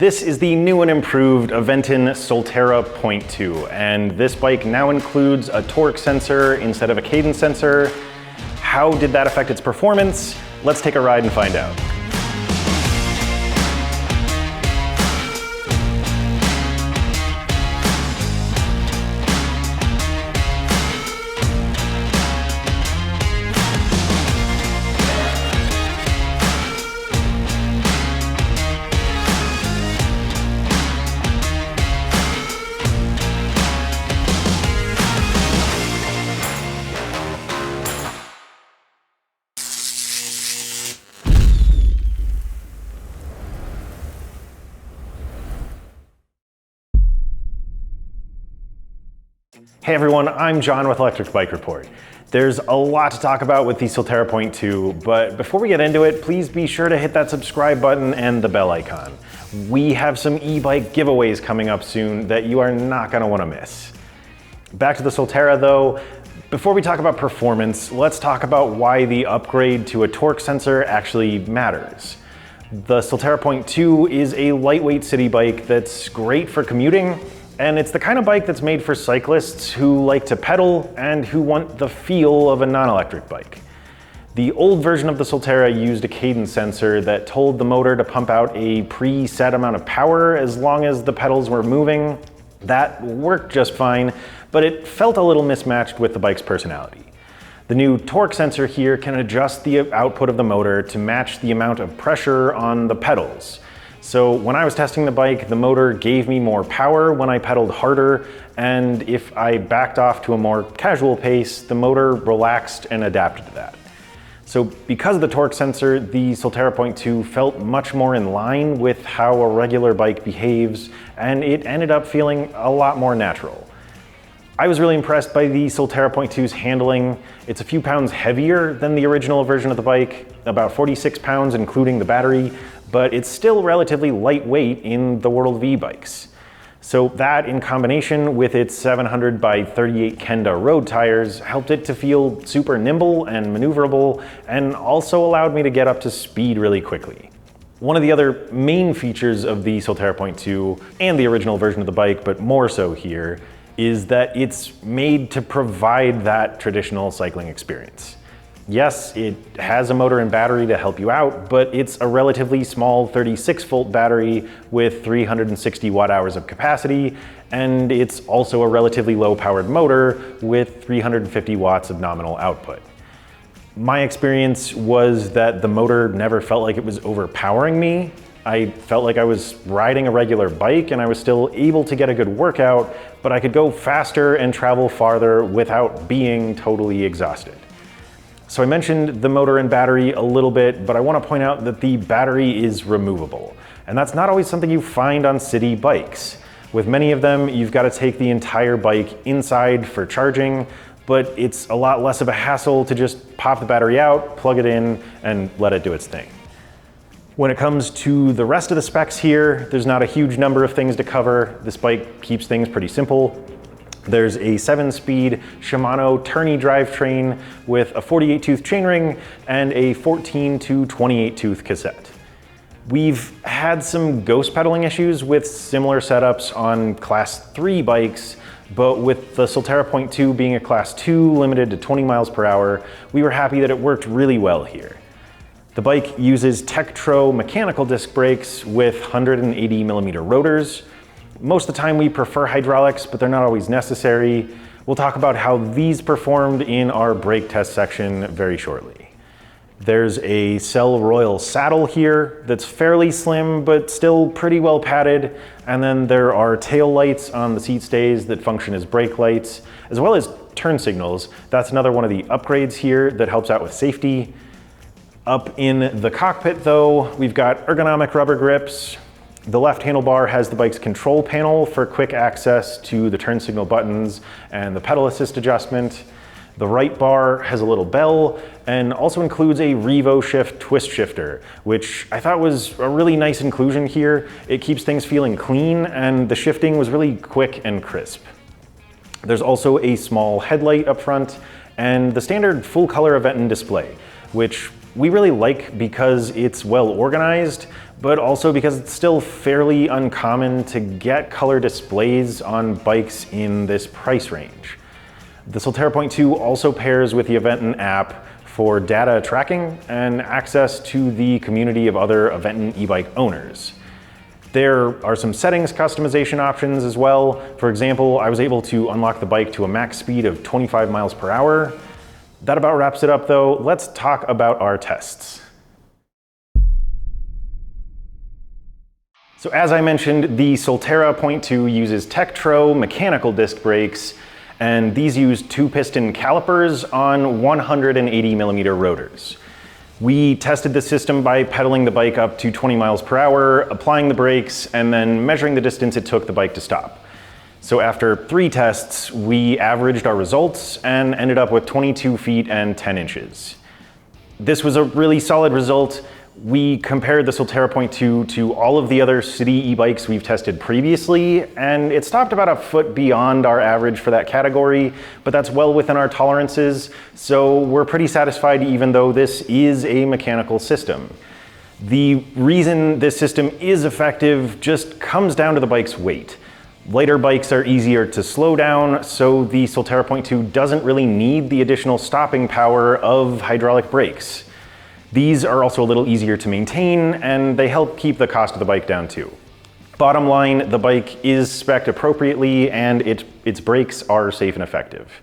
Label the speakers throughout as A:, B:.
A: This is the new and improved Aventon Soltera.2, and this bike now includes a torque sensor instead of a cadence sensor. How did that affect its performance? Let's take a ride and find out. Hey everyone, I'm John with Electric Bike Report. There's a lot to talk about with the Soltera.2, but before we get into it, please be sure to hit that subscribe button and the bell icon. We have some e-bike giveaways coming up soon that you are not going to want to miss. Back to the Soltera though, before we talk about performance, let's talk about why the upgrade to a torque sensor actually matters. The Soltera.2 is a lightweight city bike that's great for commuting, and it's the kind of bike that's made for cyclists who like to pedal and who want the feel of a non-electric bike. The old version of the Soltera used a cadence sensor that told the motor to pump out a preset amount of power as long as the pedals were moving. That worked just fine, but it felt a little mismatched with the bike's personality. The new torque sensor here can adjust the output of the motor to match the amount of pressure on the pedals. So when I was testing the bike, the motor gave me more power when I pedaled harder, and if I backed off to a more casual pace, the motor relaxed and adapted to that. So because of the torque sensor, the Soltera.2 felt much more in line with how a regular bike behaves, and it ended up feeling a lot more natural. I was really impressed by the Soltera.2's handling. It's a few pounds heavier than the original version of the bike, about 46 pounds including the battery, but it's still relatively lightweight in the world of e-bikes. So that, in combination with its 700 by 38 Kenda road tires, helped it to feel super nimble and maneuverable, and also allowed me to get up to speed really quickly. One of the other main features of the Soltera.2 and the original version of the bike, but more so here, is that it's made to provide that traditional cycling experience. Yes, it has a motor and battery to help you out, but it's a relatively small 36-volt battery with 360 watt-hours of capacity, and it's also a relatively low-powered motor with 350 watts of nominal output. My experience was that the motor never felt like it was overpowering me. I felt like I was riding a regular bike and I was still able to get a good workout, but I could go faster and travel farther without being totally exhausted. So I mentioned the motor and battery a little bit, but I want to point out that the battery is removable. And that's not always something you find on city bikes. With many of them, you've got to take the entire bike inside for charging, but it's a lot less of a hassle to just pop the battery out, plug it in, and let it do its thing. When it comes to the rest of the specs here, there's not a huge number of things to cover. This bike keeps things pretty simple. There's a 7-speed Shimano tourney drivetrain with a 48-tooth chainring and a 14 to 28-tooth cassette. We've had some ghost pedaling issues with similar setups on Class 3 bikes, but with the Soltera.2 being a Class 2 limited to 20 miles per hour, we were happy that it worked really well here. The bike uses Tektro mechanical disc brakes with 180mm rotors. Most of the time we prefer hydraulics, but they're not always necessary. We'll talk about how these performed in our brake test section very shortly. There's a Cell Royal saddle here that's fairly slim, but still pretty well padded. And then there are tail lights on the seat stays that function as brake lights, as well as turn signals. That's another one of the upgrades here that helps out with safety. Up in the cockpit though, we've got ergonomic rubber grips. The left handlebar has the bike's control panel for quick access to the turn signal buttons and the pedal assist adjustment. The right bar has a little bell and also includes a Revo Shift twist shifter, which I thought was a really nice inclusion here. It keeps things feeling clean and the shifting was really quick and crisp. There's also a small headlight up front and the standard full color Aventon display, which we really like because it's well organized, but also because it's still fairly uncommon to get color displays on bikes in this price range. The Soltera.2 also pairs with the Aventon app for data tracking and access to the community of other Aventon e-bike owners. There are some settings customization options as well. For example, I was able to unlock the bike to a max speed of 25 miles per hour. That about wraps it up though. Let's talk about our tests. So as I mentioned, the Soltera.2 uses Tektro mechanical disc brakes, and these use 2-piston calipers on 180mm rotors. We tested the system by pedaling the bike up to 20 miles per hour, applying the brakes, and then measuring the distance it took the bike to stop. So after 3 tests, we averaged our results and ended up with 22 feet and 10 inches. This was a really solid result. We compared the Soltera.2 to all of the other city e-bikes we've tested previously, and it stopped about a foot beyond our average for that category, but that's well within our tolerances, so we're pretty satisfied even though this is a mechanical system. The reason this system is effective just comes down to the bike's weight. Lighter bikes are easier to slow down, so the Soltera.2 doesn't really need the additional stopping power of hydraulic brakes. These are also a little easier to maintain, and they help keep the cost of the bike down too. Bottom line, the bike is spec'd appropriately and its brakes are safe and effective.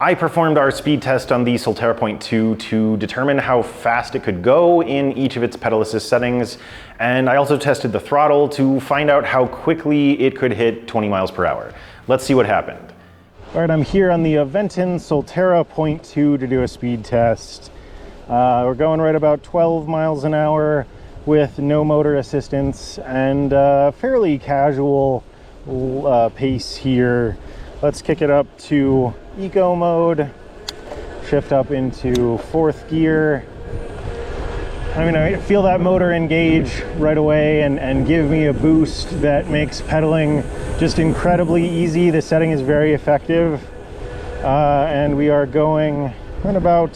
A: I performed our speed test on the Soltera.2 to determine how fast it could go in each of its pedal assist settings, and I also tested the throttle to find out how quickly it could hit 20 miles per hour. Let's see what happened. All right, I'm here on the Aventon Soltera.2 to do a speed test. We're going right about 12 miles an hour with no motor assistance and fairly casual pace here. Let's kick it up to eco mode, shift up into 4th gear. I feel that motor engage right away and give me a boost that makes pedaling just incredibly easy. The setting is very effective. And we are going at about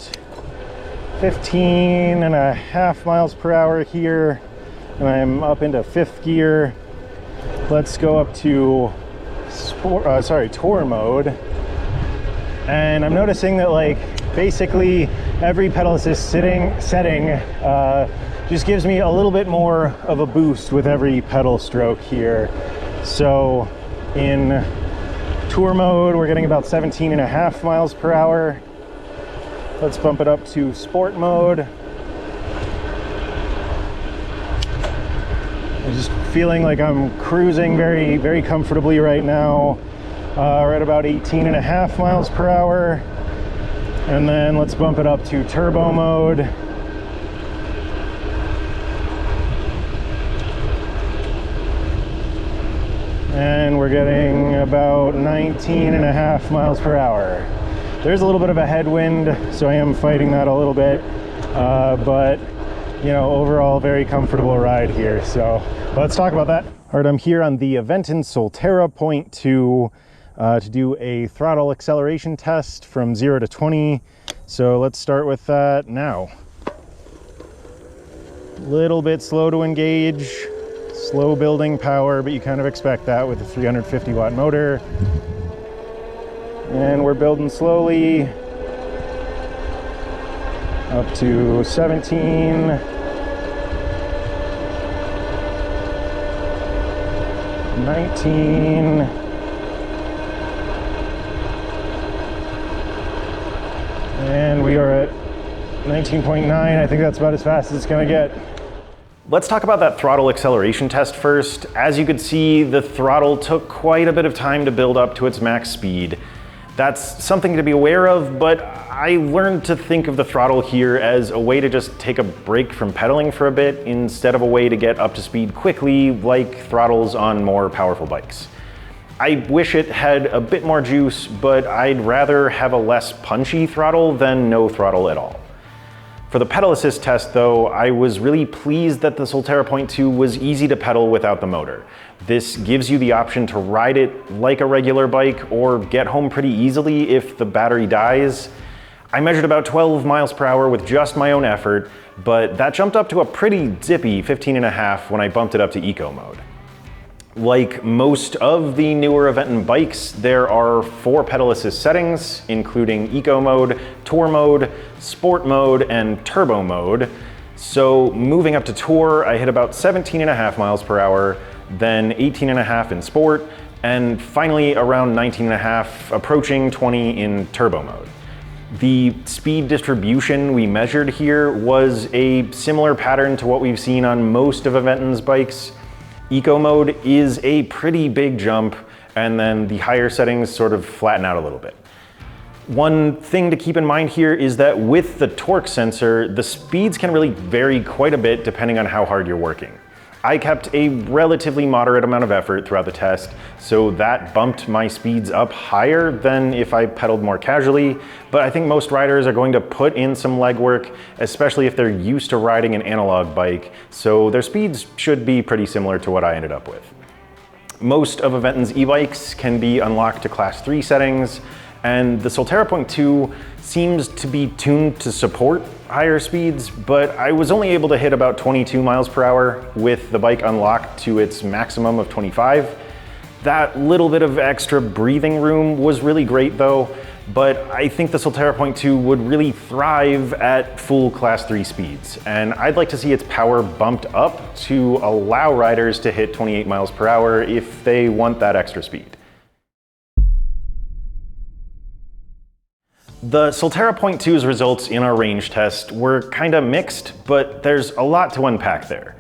A: 15.5 miles per hour here. And I'm up into 5th gear. Let's go up to tour mode. And I'm noticing that basically every pedal assist setting just gives me a little bit more of a boost with every pedal stroke here. So in tour mode, we're getting about 17.5 miles per hour. Let's bump it up to sport mode. I'm just feeling like I'm cruising very, very comfortably right now. We're at about 18.5 miles per hour. And then let's bump it up to turbo mode. And we're getting about 19.5 miles per hour. There's a little bit of a headwind, so I am fighting that a little bit. But overall very comfortable ride here. So let's talk about that. All right, I'm here on the Aventon Soltera.2 to do a throttle acceleration test from 0 to 20. So let's start with that now. Little bit slow to engage, slow building power, but you kind of expect that with a 350 watt motor. And we're building slowly up to 17. 19. And we are at 19.9. I think that's about as fast as it's going to get. Let's talk about that throttle acceleration test first. As you could see, the throttle took quite a bit of time to build up to its max speed. That's something to be aware of, but I learned to think of the throttle here as a way to just take a break from pedaling for a bit instead of a way to get up to speed quickly like throttles on more powerful bikes. I wish it had a bit more juice, but I'd rather have a less punchy throttle than no throttle at all. For the pedal assist test though, I was really pleased that the Soltera.2 was easy to pedal without the motor. This gives you the option to ride it like a regular bike or get home pretty easily if the battery dies. I measured about 12 miles per hour with just my own effort, but that jumped up to a pretty zippy 15.5 when I bumped it up to eco mode. Like most of the newer Aventon bikes, there are 4 pedal assist settings, including eco mode, tour mode, sport mode, and turbo mode. So moving up to tour, I hit about 17.5 miles per hour, then 18.5 in sport, and finally around 19.5, approaching 20 in turbo mode. The speed distribution we measured here was a similar pattern to what we've seen on most of Aventon's bikes. Eco mode is a pretty big jump, and then the higher settings sort of flatten out a little bit. One thing to keep in mind here is that with the torque sensor, the speeds can really vary quite a bit depending on how hard you're working. I kept a relatively moderate amount of effort throughout the test, so that bumped my speeds up higher than if I pedaled more casually, but I think most riders are going to put in some legwork, especially if they're used to riding an analog bike, so their speeds should be pretty similar to what I ended up with. Most of Aventon's e-bikes can be unlocked to Class 3 settings, and the Soltera.2 seems to be tuned to support higher speeds, but I was only able to hit about 22 miles per hour with the bike unlocked to its maximum of 25. That little bit of extra breathing room was really great though, but I think the Soltera.2 would really thrive at full Class 3 speeds, and I'd like to see its power bumped up to allow riders to hit 28 miles per hour if they want that extra speed. The Soltera.2's results in our range test were kinda mixed, but there's a lot to unpack there.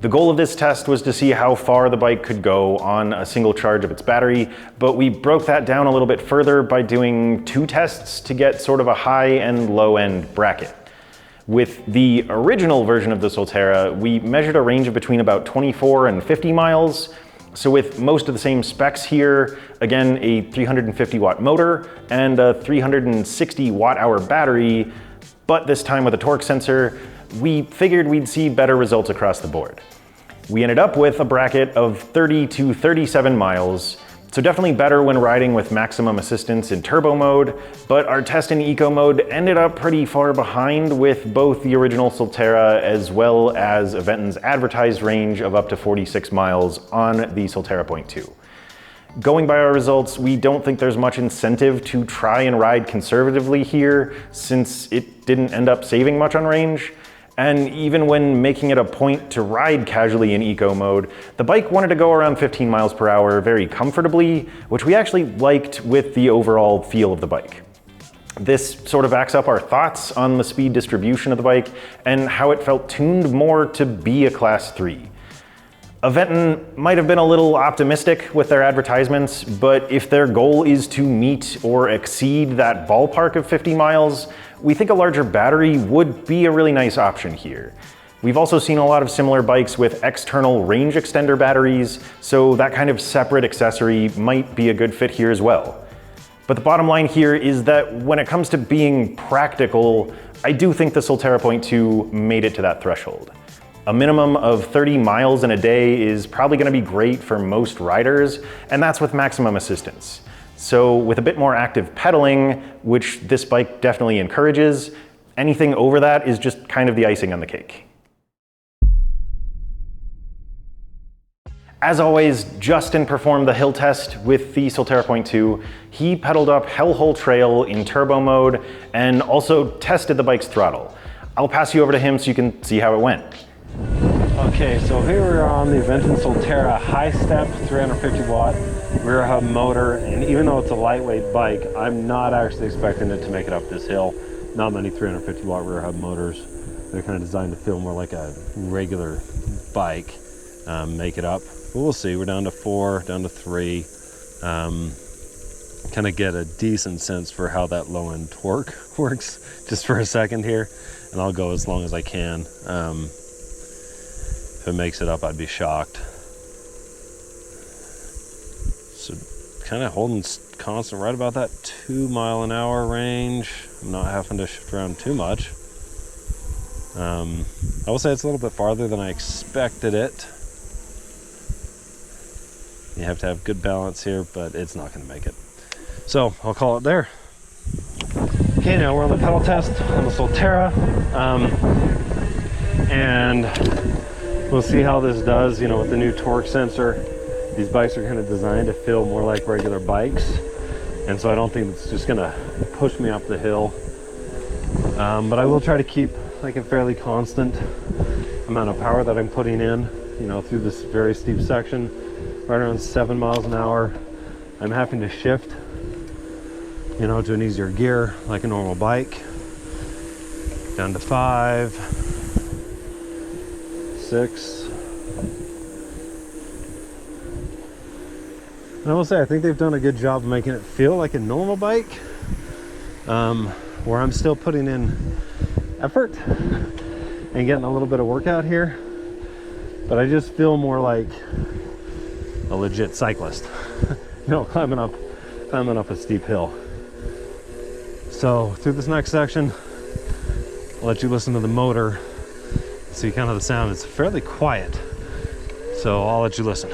A: The goal of this test was to see how far the bike could go on a single charge of its battery, but we broke that down a little bit further by doing 2 tests to get sort of a high and low end bracket. With the original version of the Soltera, we measured a range of between about 24 and 50 miles. So with most of the same specs here, again, a 350 watt motor and a 360 watt hour battery, but this time with a torque sensor, we figured we'd see better results across the board. We ended up with a bracket of 30 to 37 miles, so definitely better when riding with maximum assistance in turbo mode, but our test in eco mode ended up pretty far behind with both the original Soltera as well as Aventon's advertised range of up to 46 miles on the Soltera.2. Going by our results, we don't think there's much incentive to try and ride conservatively here since it didn't end up saving much on range. And even when making it a point to ride casually in eco mode, the bike wanted to go around 15 miles per hour very comfortably, which we actually liked with the overall feel of the bike. This sort of backs up our thoughts on the speed distribution of the bike and how it felt tuned more to be a Class 3. Aventon might have been a little optimistic with their advertisements, but if their goal is to meet or exceed that ballpark of 50 miles, we think a larger battery would be a really nice option here. We've also seen a lot of similar bikes with external range extender batteries, so that kind of separate accessory might be a good fit here as well. But the bottom line here is that when it comes to being practical, I do think the Soltera.2 made it to that threshold. A minimum of 30 miles in a day is probably going to be great for most riders, and that's with maximum assistance. So with a bit more active pedaling, which this bike definitely encourages, anything over that is just kind of the icing on the cake. As always, Justin performed the hill test with the Soltera.2. He pedaled up Hellhole Trail in turbo mode and also tested the bike's throttle. I'll pass you over to him so you can see how it went.
B: Okay, so here we're on the Aventon Soltera high step 350 watt rear hub motor, and even though it's a lightweight bike, I'm not actually expecting it to make it up this hill. Not many 350 watt rear hub motors. They're kind of designed to feel more like a regular bike, make it up. But we'll see, we're down to 4, down to 3. Kind of get a decent sense for how that low end torque works just for a second here, and I'll go as long as I can. If it makes it up, I'd be shocked. So kind of holding constant right about that 2 mile an hour range. I'm not having to shift around too much. I will say it's a little bit farther than I expected it. You have to have good balance here, but it's not going to make it. So I'll call it there. Okay, now we're on the pedal test on the Solterra, and we'll see how this does, you know, with the new torque sensor. These bikes are kind of designed to feel more like regular bikes, and so I don't think it's just gonna push me up the hill. But I will try to keep like a fairly constant amount of power that I'm putting in, you know, through this very steep section, right around 7 miles an hour. I'm having to shift, you know, to an easier gear like a normal bike, down to 5, 6. And I will say, I think they've done a good job of making it feel like a normal bike, where I'm still putting in effort and getting a little bit of workout here, but I just feel more like a legit cyclist. You know, climbing up a steep hill. So through this next section, I'll let you listen to the motor, see kind of the sound. It's fairly quiet, so I'll let you listen.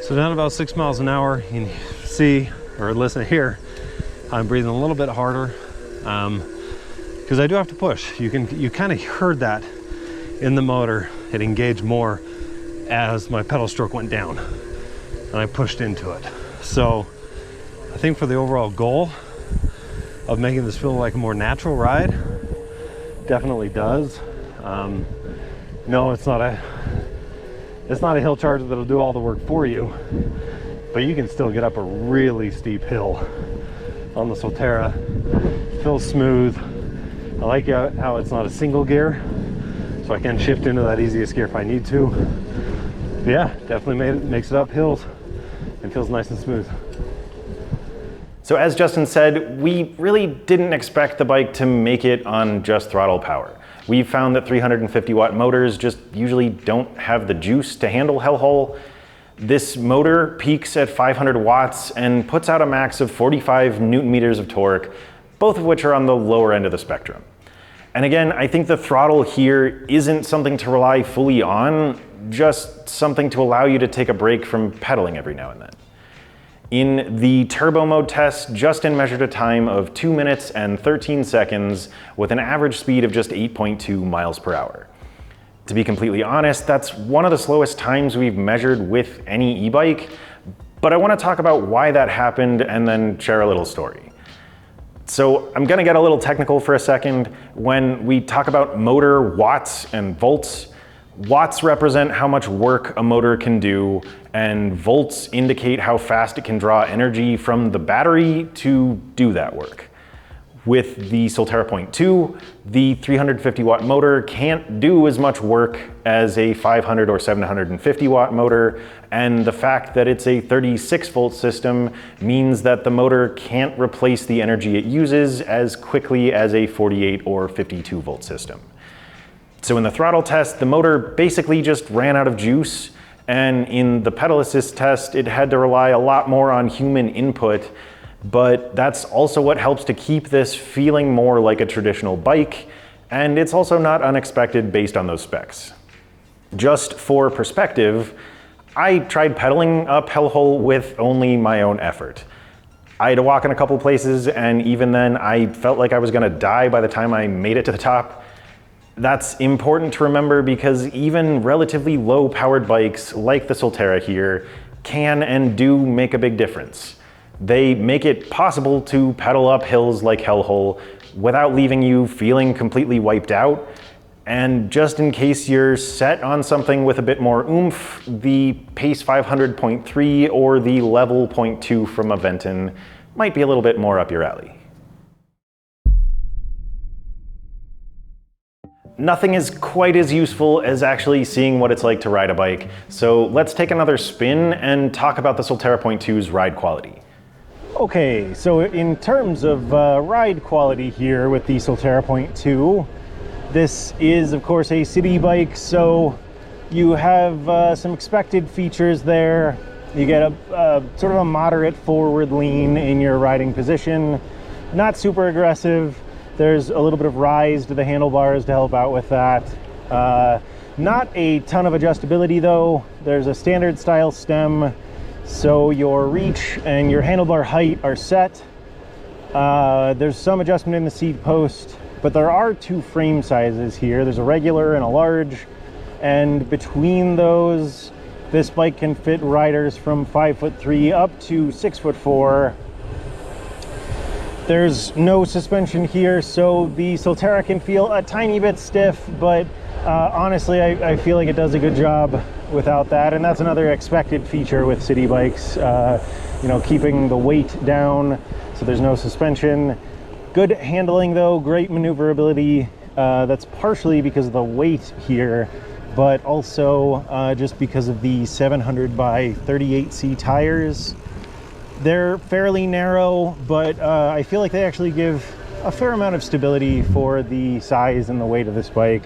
B: So down about 6 miles an hour, you can see or listen here, I'm breathing a little bit harder because I do have to push. You kind of heard that in the motor. It engaged more as my pedal stroke went down and I pushed into it. So I think for the overall goal of making this feel like a more natural ride, definitely does. No, it's not a hill charger that'll do all the work for you, but you can still get up a really steep hill on the Solterra. It feels smooth. I like how it's not a single gear, so I can shift into that easiest gear if I need to. But yeah, definitely makes it up hills and feels nice and smooth.
A: So as Justin said, we really didn't expect the bike to make it on just throttle power. We've found that 350 watt motors just usually don't have the juice to handle hellhole. This motor peaks at 500 watts and puts out a max of 45 newton meters of torque, both of which are on the lower end of the spectrum. And again, I think the throttle here isn't something to rely fully on, just something to allow you to take a break from pedaling every now and then. In the turbo mode test, Justin measured a time of 2 minutes and 13 seconds with an average speed of just 8.2 miles per hour. To be completely honest, that's one of the slowest times we've measured with any e-bike, but I want to talk about why that happened and then share a little story. So I'm going to get a little technical for a second. When we talk about motor watts and volts, watts represent how much work a motor can do, and volts indicate how fast it can draw energy from the battery to do that work. With the Soltera.2, the 350 watt motor can't do as much work as a 500 or 750 watt motor, and the fact that it's a 36 volt system means that the motor can't replace the energy it uses as quickly as a 48 or 52 volt system. So in the throttle test, the motor basically just ran out of juice, and in the pedal assist test, it had to rely a lot more on human input, but that's also what helps to keep this feeling more like a traditional bike, and it's also not unexpected based on those specs. Just for perspective, I tried pedaling up hellhole with only my own effort. I had to walk in a couple places, and even then I felt like I was gonna die by the time I made it to the top. That's important to remember because even relatively low powered bikes like the Solterra here can and do make a big difference. They make it possible to pedal up hills like hellhole without leaving you feeling completely wiped out. And just in case you're set on something with a bit more oomph, the Pace 500.3 or the Level 0.2 from Aventon might be a little bit more up your alley. Nothing is quite as useful as actually seeing what it's like to ride a bike, so let's take another spin and talk about the Soltera.2's ride quality.
C: Okay, so in terms of ride quality here with the Soltera.2, this is of course a city bike, so you have some expected features there. You get a sort of a moderate forward lean in your riding position, not super aggressive. There's a little bit of rise to the handlebars to help out with that. Not a ton of adjustability though. There's a standard style stem, so your reach and your handlebar height are set. There's some adjustment in the seat post, but there are two frame sizes here. There's a regular and a large, and between those, this bike can fit riders from 5'3" up to 6'4". There's no suspension here, so the Solterra can feel a tiny bit stiff, but honestly, I feel like it does a good job without that, and that's another expected feature with city bikes, you know, keeping the weight down, so there's no suspension. Good handling though, great maneuverability. That's partially because of the weight here, but also just because of the 700 by 38C tires. They're fairly narrow, but I feel like they actually give a fair amount of stability for the size and the weight of this bike.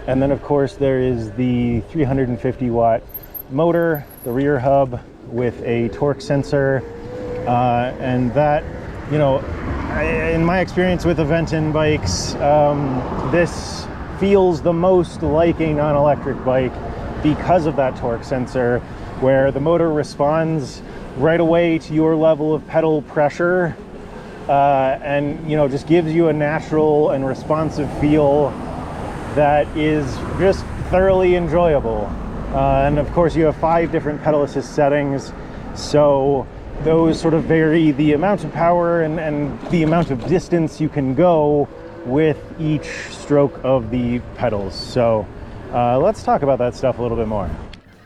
C: And then of course there is the 350 watt motor, the rear hub with a torque sensor, and that, you know, in my experience with Aventon bikes, this feels the most like a non-electric bike because of that torque sensor, where the motor responds right away to your level of pedal pressure, and, you know, just gives you a natural and responsive feel that is just thoroughly enjoyable. And of course you have 5 different pedal assist settings, so those sort of vary the amount of power and the amount of distance you can go with each stroke of the pedals. So let's talk about that stuff a little bit more.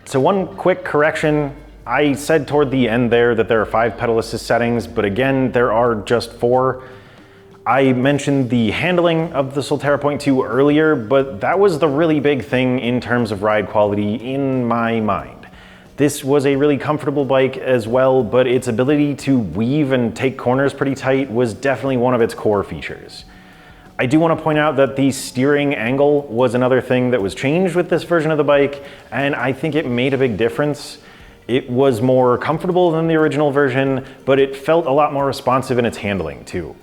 A: So one quick correction. I said toward the end there that there are 5 pedal assist settings, but again, there are just 4. I mentioned the handling of the Soltera.2 earlier, but that was the really big thing in terms of ride quality in my mind. This was a really comfortable bike as well, but its ability to weave and take corners pretty tight was definitely one of its core features. I do want to point out that the steering angle was another thing that was changed with this version of the bike, and I think it made a big difference. It was more comfortable than the original version, but it felt a lot more responsive in its handling too.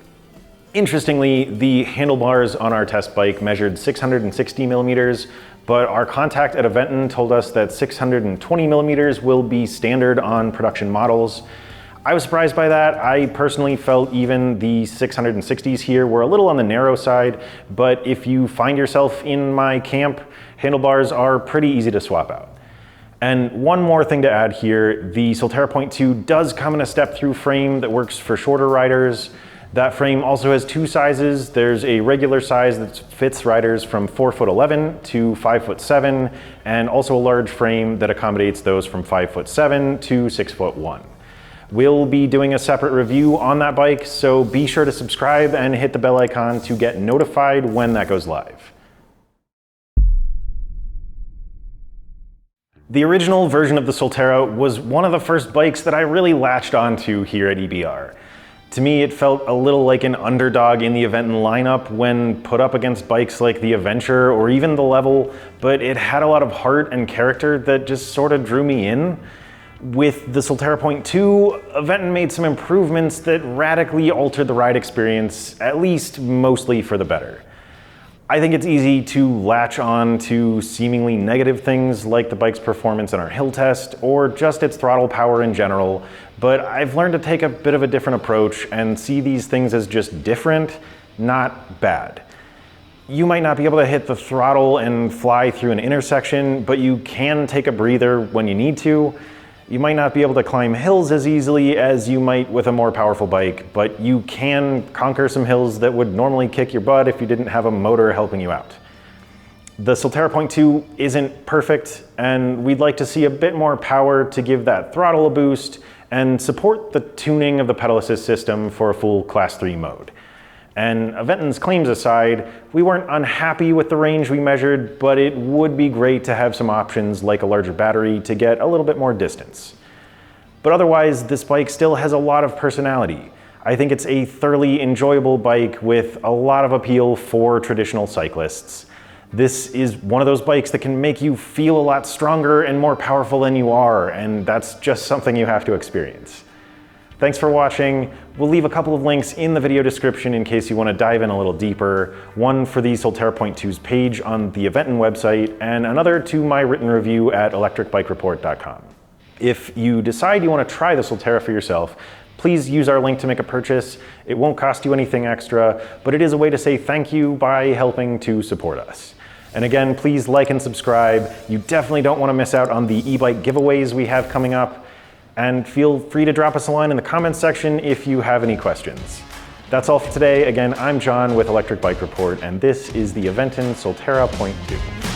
A: Interestingly, the handlebars on our test bike measured 660 millimeters, but our contact at Aventon told us that 620 millimeters will be standard on production models. I was surprised by that. I personally felt even the 660s here were a little on the narrow side, but if you find yourself in my camp, handlebars are pretty easy to swap out. And one more thing to add here, the Soltera.2 does come in a step-through frame that works for shorter riders. That frame also has 2 sizes. There's a regular size that fits riders from 4'11" to 5'7", and also a large frame that accommodates those from 5'7" to 6'1". We'll be doing a separate review on that bike, so be sure to subscribe and hit the bell icon to get notified when that goes live. The original version of the Solterra was one of the first bikes that I really latched onto here at EBR. To me, it felt a little like an underdog in the Aventon lineup when put up against bikes like the Adventure or even the Level, but it had a lot of heart and character that just sort of drew me in. With the Soltera.2, Aventon made some improvements that radically altered the ride experience, at least mostly for the better. I think it's easy to latch on to seemingly negative things like the bike's performance in our hill test or just its throttle power in general, but I've learned to take a bit of a different approach and see these things as just different, not bad. You might not be able to hit the throttle and fly through an intersection, but you can take a breather when you need to. You might not be able to climb hills as easily as you might with a more powerful bike, but you can conquer some hills that would normally kick your butt if you didn't have a motor helping you out. The Soltera.2 isn't perfect, and we'd like to see a bit more power to give that throttle a boost and support the tuning of the pedal assist system for a full Class 3 mode. And Aventon's claims aside, we weren't unhappy with the range we measured, but it would be great to have some options like a larger battery to get a little bit more distance. But otherwise, this bike still has a lot of personality. I think it's a thoroughly enjoyable bike with a lot of appeal for traditional cyclists. This is one of those bikes that can make you feel a lot stronger and more powerful than you are, and that's just something you have to experience. Thanks for watching. We'll leave a couple of links in the video description in case you want to dive in a little deeper. One for the Soltera.2's page on the Aventon website, and another to my written review at electricbikereport.com. If you decide you want to try the Soltera for yourself, please use our link to make a purchase. It won't cost you anything extra, but it is a way to say thank you by helping to support us. And again, please like and subscribe. You definitely don't want to miss out on the e-bike giveaways we have coming up. And feel free to drop us a line in the comments section if you have any questions. That's all for today. Again, I'm John with Electric Bike Report, and this is the Aventon Soltera.2.